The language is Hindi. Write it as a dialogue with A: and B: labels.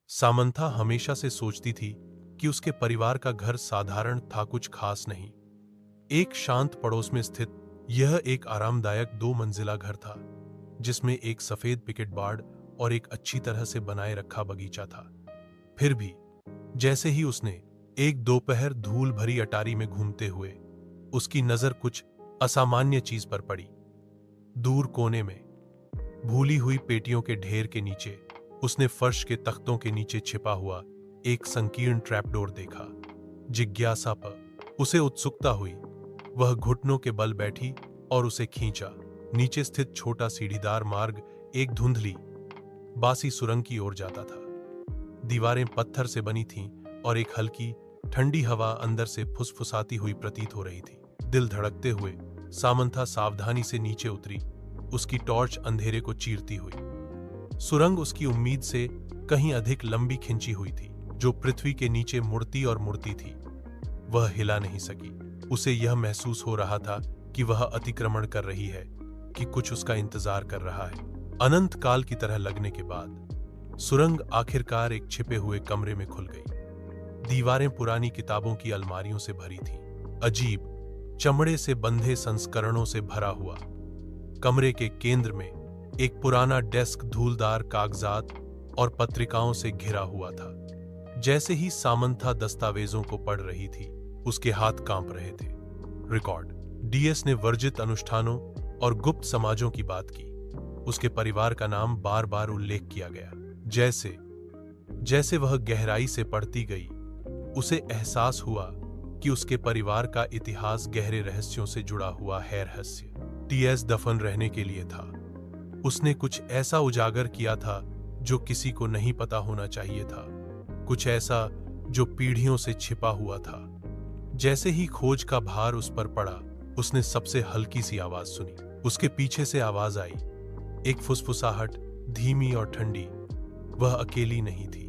A: सामंथा हमेशा से सोचती थी कि उसके परिवार का घर साधारण था, कुछ खास नहीं। एक शांत पड़ोस में स्थित यह एक आरामदायक 2 मंजिला घर था, जिसमें एक सफेद पिकेट बाड़ और एक अच्छी तरह से बनाए रखा बगीचा था। फिर भी जैसे ही उसने एक दोपहर धूल भरी अटारी में घूमते हुए उसकी नजर कुछ असामान्य चीज पर पड़ी। दूर कोने में भूली हुई पेटियों के ढेर के नीचे उसने फर्श के तख्तों के नीचे छिपा हुआ एक संकीर्ण ट्रैपडोर देखा। जिज्ञासा पर उसे उत्सुकता हुई। वह घुटनों के बल बैठी और उसे खींचा। नीचे स्थित छोटा सीढ़ीदार मार्ग एक धुंधली बासी सुरंग की ओर जाता था। दीवारें पत्थर से बनी थीं और एक हल्की ठंडी हवा अंदर से फुसफुसाती हुई प्रतीत हो रही थी। दिल धड़कते हुए सामंथा सावधानी से नीचे उतरी, उसकी टॉर्च अंधेरे को चीरती हुई। सुरंग उसकी उम्मीद से कहीं अधिक लंबी खिंची हुई थी, जो पृथ्वी के नीचे मुड़ती और मुड़ती थी। वह हिला नहीं सकी। उसे यह महसूस हो रहा था कि वह अतिक्रमण कर रही है, कि कुछ उसका इंतजार कर रहा है। अनंत काल की तरह लगने के बाद सुरंग आखिरकार एक छिपे हुए कमरे में खुल गई। दीवारें पुरानी किताबों की अलमारियों से भरी थीं, अजीब चमड़े से बंधे संस्करणों से भरा हुआ। कमरे के केंद्र में एक पुराना डेस्क धूलदार कागजात और पत्रिकाओं से घिरा हुआ था। जैसे ही सामंथा दस्तावेजों को पढ़ रही थी, उसके हाथ कांप रहे थे। रिकॉर्ड। डीएस ने वर्जित अनुष्ठानों और गुप्त समाजों की बात की। उसके परिवार का नाम बार बार उल्लेख किया गया। जैसे जैसे वह गहराई से पढ़ती गई, उसे एहसास हुआ कि उसके परिवार का इतिहास गहरे रहस्यों से जुड़ा हुआ है। रहस्य टीएस दफन रहने के लिए था। उसने कुछ ऐसा उजागर किया था जो किसी को नहीं पता होना चाहिए था, कुछ ऐसा जो पीढ़ियों से छिपा हुआ था। जैसे ही खोज का भार उस पर पड़ा, उसने सबसे हल्की सी आवाज सुनी। उसके पीछे से आवाज आई, एक फुसफुसाहट, धीमी और ठंडी। वह अकेली नहीं थी।